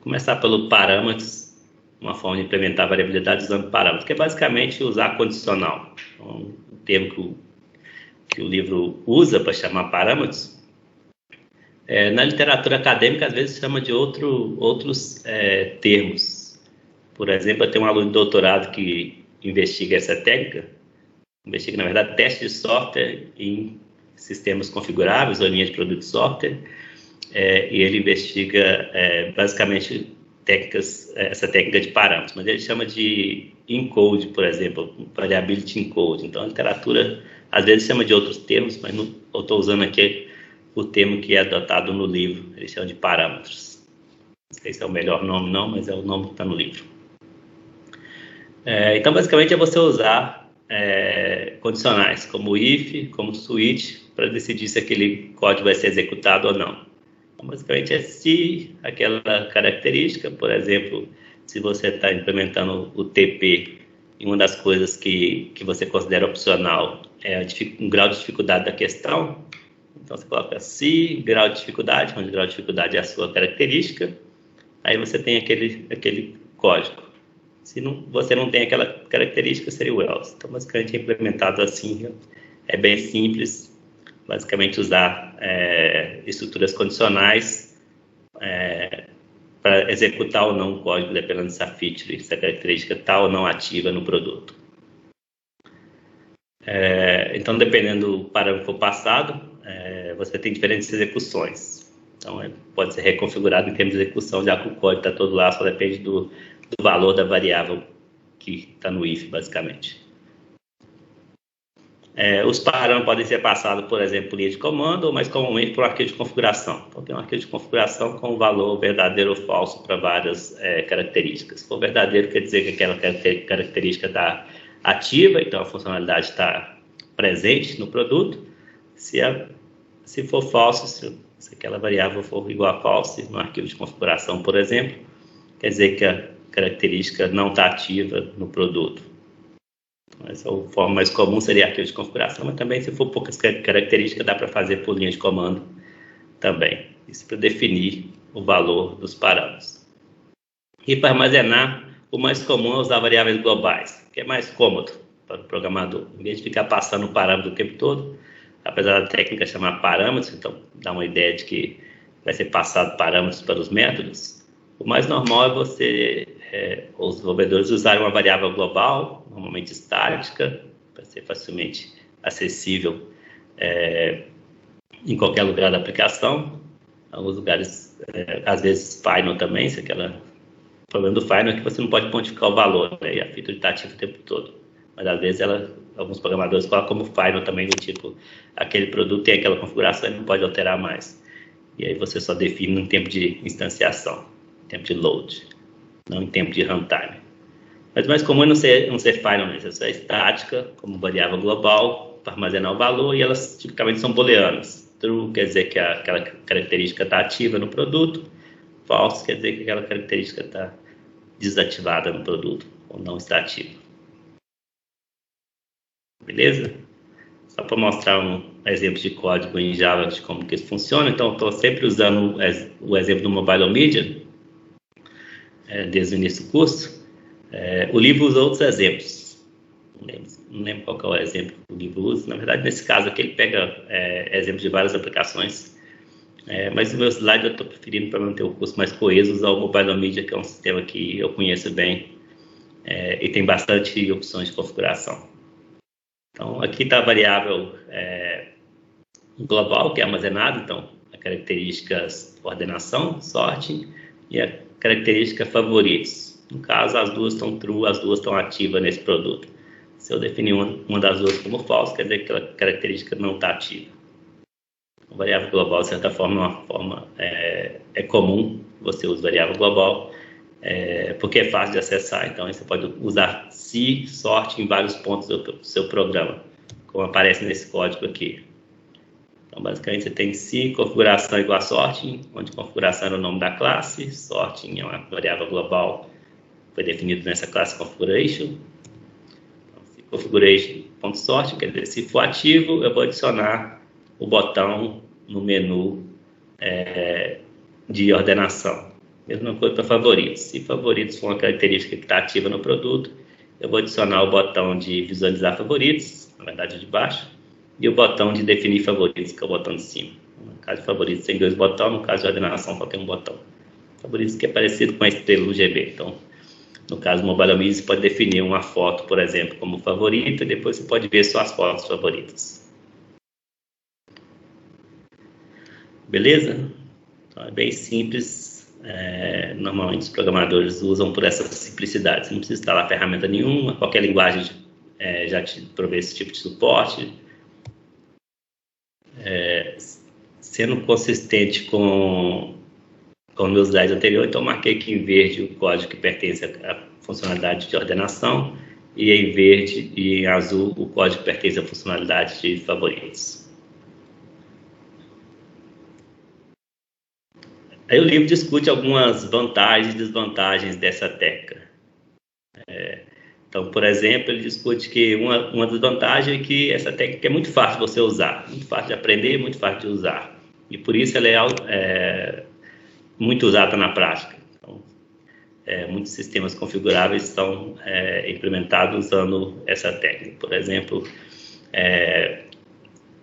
começar pelo parâmetros, uma forma de implementar variabilidade usando parâmetros, que é basicamente usar condicional. Então, o termo que o livro usa para chamar parâmetros, na literatura acadêmica, às vezes chama de outros termos. Por exemplo, eu tenho um aluno de doutorado que investiga essa técnica, investiga, na verdade, teste de software em sistemas configuráveis ou linha de produto de software, e ele investiga basicamente essa técnica de parâmetros, mas ele chama de encode, por exemplo, variability encode. Então, a literatura às vezes chama de outros termos, mas eu estou usando aqui o termo que é adotado no livro, ele chama de parâmetros. Não sei se é o melhor nome, não, mas é o nome que está no livro. Então, basicamente, é você usar condicionais como if, como switch, para decidir se aquele código vai ser executado ou não. Então, basicamente, é se aquela característica, por exemplo, se você está implementando o TP, e uma das coisas que você considera opcional é um grau de dificuldade da questão. Então, você coloca se grau de dificuldade, onde grau de dificuldade é a sua característica, aí você tem aquele código. Se você não tem aquela característica, seria o else. Então, basicamente, é implementado assim, é bem simples, basicamente usar estruturas condicionais para executar ou não o código, dependendo dessa feature, se a característica está ou não ativa no produto. Então, dependendo do parâmetro passado, você tem diferentes execuções. Então, pode ser reconfigurado em termos de execução, já que o código está todo lá, só depende do valor da variável que está no if, basicamente. Os parâmetros podem ser passados, por exemplo, por linha de comando, ou mais comumente por arquivo de configuração. Então, tem um arquivo de configuração com o valor verdadeiro ou falso para várias características. Se for verdadeiro, quer dizer que aquela característica está ativa, então a funcionalidade está presente no produto. Se for falso, se aquela variável for igual a false no arquivo de configuração, por exemplo, quer dizer que a característica não está ativa no produto. Então, essa forma mais comum seria arquivo de configuração, mas também, se for poucas características, dá para fazer por linha de comando também. Isso para definir o valor dos parâmetros. E para armazenar, o mais comum é usar variáveis globais, que é mais cômodo para o programador. Em vez de ficar passando o parâmetro o tempo todo, apesar da técnica chamar parâmetros, então dá uma ideia de que vai ser passado parâmetros para os métodos, o mais normal é os desenvolvedores usarem uma variável global, normalmente estática, para ser facilmente acessível em qualquer lugar da aplicação. Em alguns lugares, às vezes, final também, o problema do final é que você não pode pontificar o valor, né, e a feature está ativa o tempo todo. Mas, às vezes, alguns programadores colocam como final também, do tipo, aquele produto tem aquela configuração e não pode alterar mais. E aí você só define no tempo de instanciação, tempo de load, não em tempo de runtime. Mas o mais comum é não ser final, né? Isso é estática, como variável global, para armazenar o valor, e elas tipicamente são booleanas. True quer dizer que aquela característica está ativa no produto, false quer dizer que aquela característica está desativada no produto, ou não está ativa. Beleza? Só para mostrar um exemplo de código em Java de como que isso funciona. Então, estou sempre usando o exemplo do Mobile Media, desde o início do curso. O livro usa outros exemplos. Não lembro qual que é o exemplo que o livro usa. Na verdade, nesse caso aqui, ele pega exemplos de várias aplicações. Mas no meu slide eu estou preferindo, para manter o curso mais coeso, usar o Mobile Media, que é um sistema que eu conheço bem e tem bastante opções de configuração. Então, aqui está a variável global, que é armazenada, então, a características ordenação, sorting, e a característica favoritos. No caso, as duas estão true, as duas estão ativas nesse produto. Se eu definir uma das duas como false, quer dizer que aquela característica não está ativa. A variável global, de certa forma, é comum você usar variável global, porque é fácil de acessar. Então, você pode usar se sorte em vários pontos do seu programa, como aparece nesse código aqui. Então, basicamente, você tem se configuração igual a sorting, onde configuração é o nome da classe, sorting é uma variável global, foi definido nessa classe configuration. Então, se configuration.sorting, quer dizer, se for ativo, eu vou adicionar o botão no menu de ordenação. Mesma coisa para favoritos. Se favoritos for uma característica que está ativa no produto, eu vou adicionar o botão de visualizar favoritos, na verdade de baixo, e o botão de definir favoritos, que é o botão de cima. No caso de favoritos tem 2 botões, no caso de ordenação só tem um botão. Favoritos que é parecido com a estrela do GB. Então, no caso do Mobile Media, você pode definir uma foto, por exemplo, como favorita, e depois você pode ver só as fotos favoritas. Beleza? Então, é bem simples. Normalmente os programadores usam por essa simplicidade. Você não precisa instalar ferramenta nenhuma, qualquer linguagem já te provê esse tipo de suporte. Sendo consistente com os meus slides anteriores, então eu marquei aqui em verde o código que pertence à funcionalidade de ordenação e em verde e em azul o código que pertence à funcionalidade de favoritos. Aí o livro discute algumas vantagens e desvantagens dessa técnica. Então, por exemplo, ele discute que uma desvantagem é que essa técnica é muito fácil de você usar, muito fácil de aprender, muito fácil de usar. E por isso ela é muito usada na prática. Então, muitos sistemas configuráveis são implementados usando essa técnica. Por exemplo,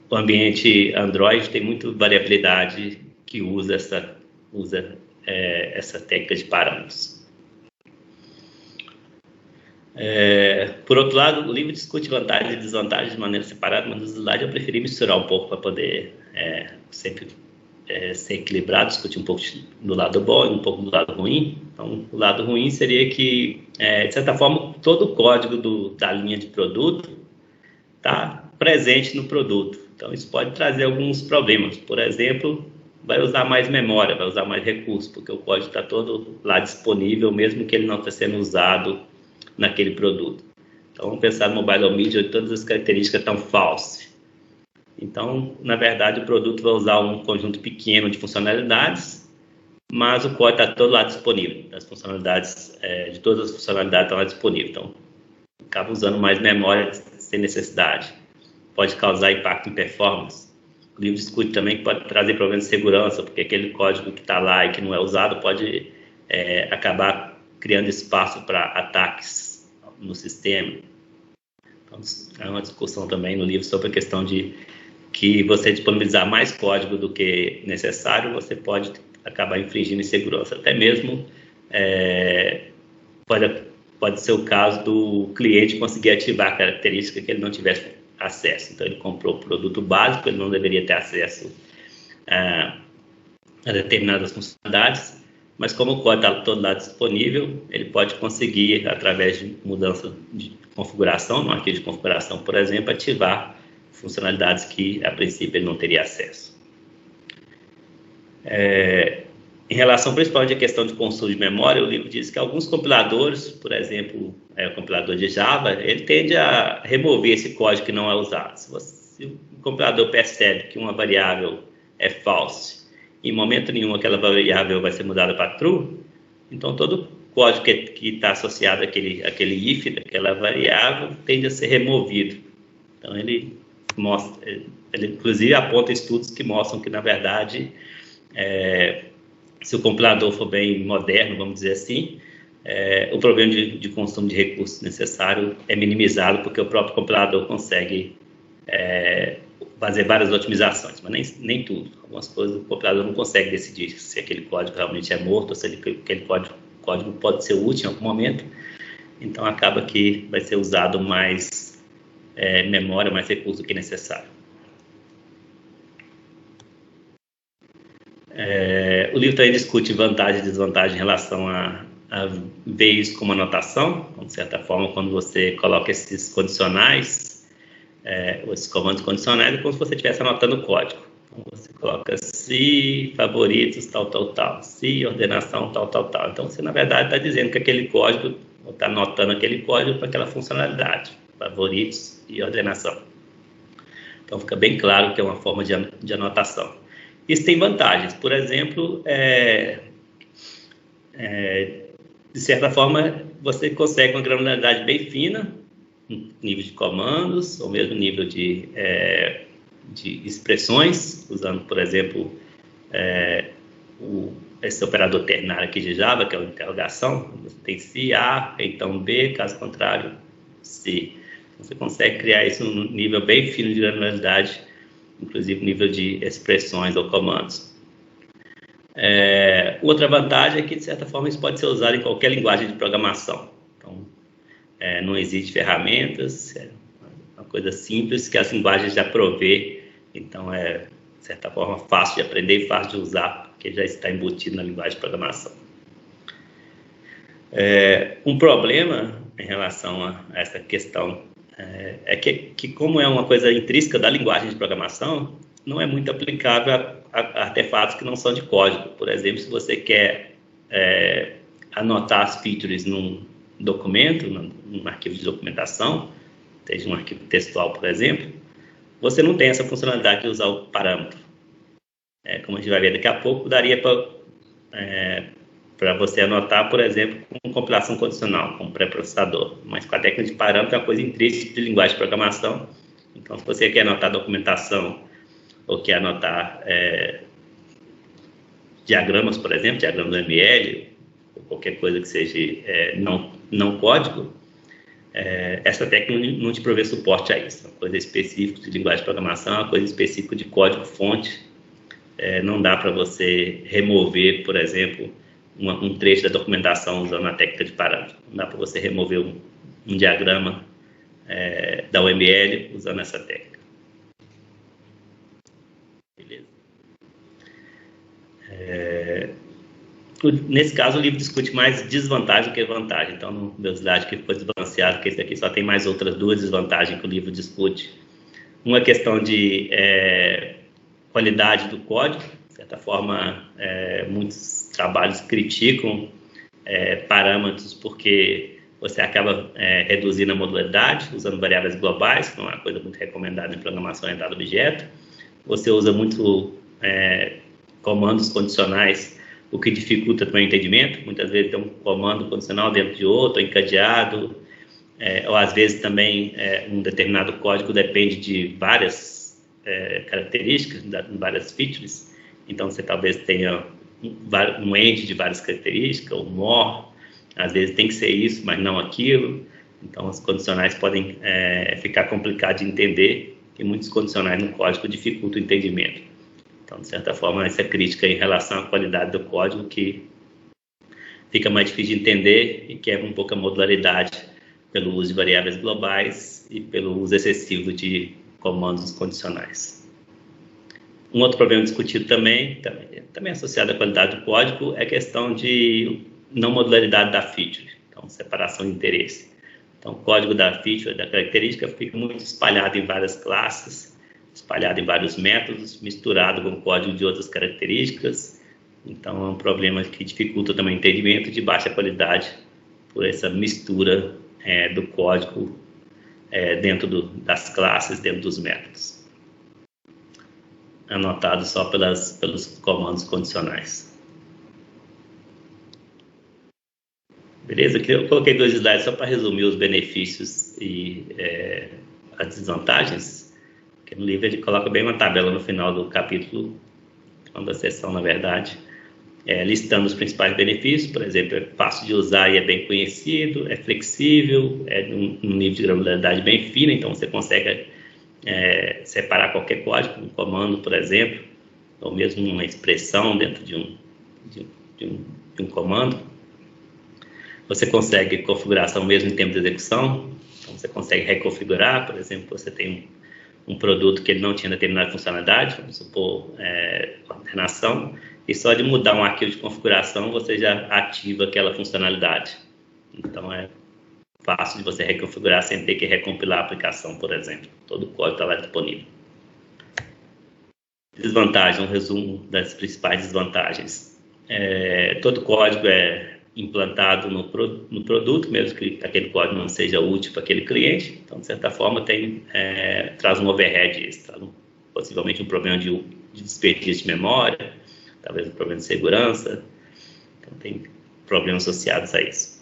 o ambiente Android tem muita variabilidade que usa essa técnica de parâmetros. Por outro lado, o livro discute vantagens e desvantagens de maneira separada, mas no slide eu preferi misturar um pouco para poder sempre ser equilibrado, discutir um pouco do lado bom e um pouco do lado ruim. Então, o lado ruim seria que, de certa forma, todo o código da linha de produto está presente no produto. Então, isso pode trazer alguns problemas. Por exemplo, vai usar mais memória, vai usar mais recursos, porque o código está todo lá disponível, mesmo que ele não esteja sendo usado naquele produto. Então, vamos pensar no Mobile Media, onde todas as características estão false. Então, na verdade, o produto vai usar um conjunto pequeno de funcionalidades, mas o código está todo lá disponível. As funcionalidades, de todas as funcionalidades estão lá disponíveis. Então, acaba usando mais memória sem necessidade. Pode causar impacto em performance. O livro discute também que pode trazer problemas de segurança, porque aquele código que está lá e que não é usado pode acabar criando espaço para ataques no sistema. Então, há uma discussão também no livro sobre a questão de que você disponibilizar mais código do que necessário, você pode acabar infringindo insegurança. Até mesmo pode ser o caso do cliente conseguir ativar a característica que ele não tivesse acesso. Então, ele comprou o produto básico, ele não deveria ter acesso a determinadas funcionalidades, mas como o código está todo lá disponível, ele pode conseguir, através de mudança de configuração, no arquivo de configuração, por exemplo, ativar funcionalidades que, a princípio, ele não teria acesso. Em relação principalmente à questão de consumo de memória, o livro diz que alguns compiladores, por exemplo, o compilador de Java, ele tende a remover esse código que não é usado. Se o compilador percebe que uma variável é false, em momento nenhum aquela variável vai ser mudada para true, então todo código que está associado àquele if, daquela variável, tende a ser removido. Então ele inclusive aponta estudos que mostram que, na verdade, se o compilador for bem moderno, vamos dizer assim, o problema de consumo de recursos necessário é minimizado, porque o próprio compilador consegue fazer várias otimizações, mas nem tudo. Algumas coisas o compilador não consegue decidir se aquele código realmente é morto ou se aquele código pode ser útil em algum momento. Então, acaba que vai ser usado mais memória, mais recurso do que necessário. O livro também discute vantagem e desvantagem em relação a veios como anotação. Então, de certa forma, quando você coloca esses condicionais, esses comandos condicionais, é como se você estivesse anotando o código. Então, você coloca se, favoritos, tal, se, ordenação, tal. Então, você, na verdade, está dizendo que aquele código, está anotando aquele código para aquela funcionalidade, favoritos e ordenação. Então, fica bem claro que é uma forma de anotação. Isso tem vantagens. Por exemplo, de certa forma, você consegue uma granularidade bem fina, nível de comandos, ou mesmo nível de expressões, usando, por exemplo, esse operador ternário aqui de Java, que é a interrogação, você tem se A, então B, caso contrário, C. Então, você consegue criar isso num nível bem fino de granularidade, inclusive nível de expressões ou comandos. Outra vantagem é que, de certa forma, isso pode ser usado em qualquer linguagem de programação. Então, não existe ferramentas, é uma coisa simples que as linguagens já provê. Então, de certa forma, fácil de aprender e fácil de usar, porque já está embutido na linguagem de programação. Um problema em relação a essa questão é que como é uma coisa intrínseca da linguagem de programação, não é muito aplicável a artefatos que não são de código. Por exemplo, se você quer anotar as features num documento, num arquivo de documentação, seja um arquivo textual, por exemplo, você não tem essa funcionalidade de usar o parâmetro. Como a gente vai ver daqui a pouco, daria para você anotar, por exemplo, com compilação condicional, com pré-processador. Mas com a técnica de parâmetro é uma coisa intrínseca de linguagem de programação. Então, se você quer anotar documentação ou quer anotar diagramas, por exemplo, diagramas do ML, ou qualquer coisa que seja não código, essa técnica não te provê suporte a isso. Uma coisa específica de linguagem de programação, uma coisa específica de código-fonte. Não dá para você remover, por exemplo, um trecho da documentação usando a técnica de parâmetro. Não dá para você remover um diagrama da UML usando essa técnica. Beleza. Nesse caso, o livro discute mais desvantagem do que vantagem. Então, no meu slide que ficou desbalanceado, que esse aqui só tem mais outras duas desvantagens que o livro discute. Uma questão de qualidade do código. De certa forma, muitos trabalhos criticam parâmetros porque você acaba reduzindo a modularidade, usando variáveis globais, que não é uma coisa muito recomendada em programação orientada a objeto. Você usa muito comandos condicionais, o que dificulta também o entendimento. Muitas vezes tem um comando condicional dentro de outro, encadeado, ou às vezes também um determinado código depende de várias características, várias features. Então, você talvez tenha um end de várias características, ou more. Às vezes tem que ser isso, mas não aquilo. Então, os condicionais podem ficar complicados de entender, e muitos condicionais no código dificultam o entendimento. Então, de certa forma, essa crítica em relação à qualidade do código que fica mais difícil de entender e quebra um pouco a modularidade pelo uso de variáveis globais e pelo uso excessivo de comandos condicionais. Um outro problema discutido também associado à qualidade do código, é a questão de não modularidade da feature, então separação de interesse. Então, o código da feature, da característica, fica muito espalhado em várias classes, espalhado em vários métodos, misturado com código de outras características. Então, é um problema que dificulta também o entendimento de baixa qualidade por essa mistura do código dentro das classes, dentro dos métodos, anotado só pelos comandos condicionais. Beleza? Aqui eu coloquei 2 slides só para resumir os benefícios e as desvantagens, que no livro ele coloca bem uma tabela no final do capítulo, final da sessão, na verdade, listando os principais benefícios. Por exemplo, é fácil de usar e é bem conhecido, é flexível, é num nível de granularidade bem fino, então você consegue separar qualquer código, um comando, por exemplo, ou mesmo uma expressão dentro de um comando. Você consegue configuração mesmo em tempo de execução, então você consegue reconfigurar. Por exemplo, você tem um produto que ele não tinha determinada funcionalidade, vamos supor, ordenação, e só de mudar um arquivo de configuração você já ativa aquela funcionalidade. Então, é fácil de você reconfigurar sem ter que recompilar a aplicação, por exemplo. Todo o código está lá disponível. Desvantagem, um resumo das principais desvantagens. Todo código é implantado no produto, mesmo que aquele código não seja útil para aquele cliente. Então, de certa forma, traz um overhead, possivelmente um problema de desperdício de memória, talvez um problema de segurança. Então, tem problemas associados a isso.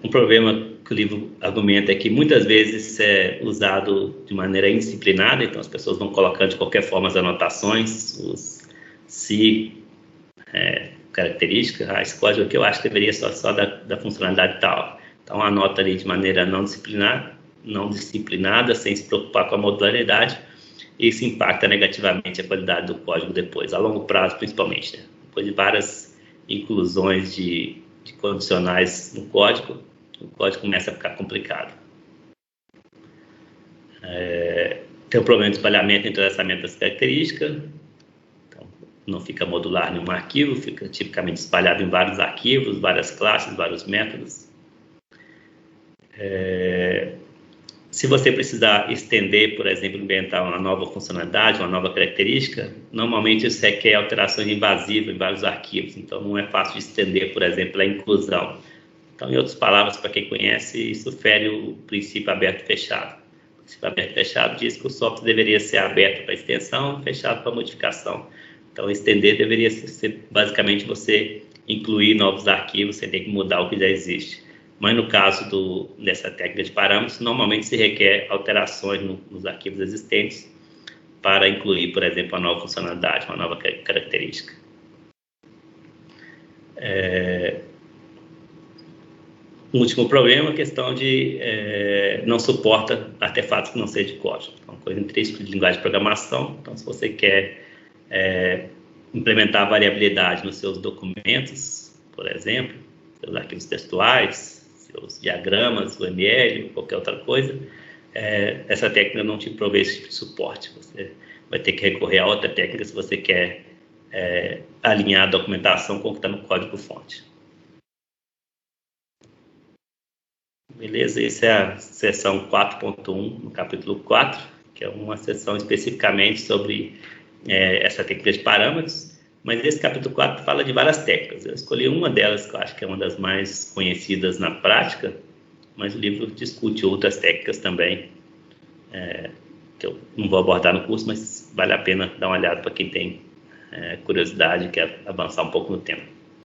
Um problema que o livro argumenta é que muitas vezes é usado de maneira indisciplinada, então as pessoas vão colocando de qualquer forma as anotações, se característica, esse código aqui eu acho que deveria ser só da funcionalidade tal. Então, anota ali de maneira não disciplinada, sem se preocupar com a modularidade, e isso impacta negativamente a qualidade do código depois, a longo prazo principalmente, né? Depois de várias inclusões de condicionais no código, o código começa a ficar complicado. Tem um problema de espalhamento e entrelaçamento das características, então não fica modular em um arquivo, fica tipicamente espalhado em vários arquivos, várias classes, vários métodos. Se você precisar estender, por exemplo, inventar uma nova funcionalidade, uma nova característica, normalmente isso requer alterações invasivas em vários arquivos, então não é fácil de estender, por exemplo, a inclusão. Então, em outras palavras, para quem conhece, isso fere o princípio aberto e fechado. O princípio aberto e fechado diz que o software deveria ser aberto para extensão, fechado para modificação. Então, estender deveria ser basicamente você incluir novos arquivos sem ter que mudar o que já existe. Mas no caso dessa técnica de parâmetros, normalmente se requer alterações nos arquivos existentes para incluir, por exemplo, uma nova funcionalidade, uma nova característica. Um último problema é a questão de não suporta artefatos que não sejam de código. É uma coisa intrínseca de linguagem de programação. Então, se você quer implementar variabilidade nos seus documentos, por exemplo, seus arquivos textuais, seus diagramas, o UML, ou qualquer outra coisa, essa técnica não te provê esse tipo de suporte. Você vai ter que recorrer a outra técnica se você quer alinhar a documentação com o que está no código-fonte. Beleza? Essa é a seção 4.1, no capítulo 4, que é uma seção especificamente sobre essa técnica de parâmetros. Mas esse capítulo 4 fala de várias técnicas. Eu escolhi uma delas, que eu acho que é uma das mais conhecidas na prática, mas o livro discute outras técnicas também, que eu não vou abordar no curso, mas vale a pena dar uma olhada para quem tem curiosidade e quer avançar um pouco no tema.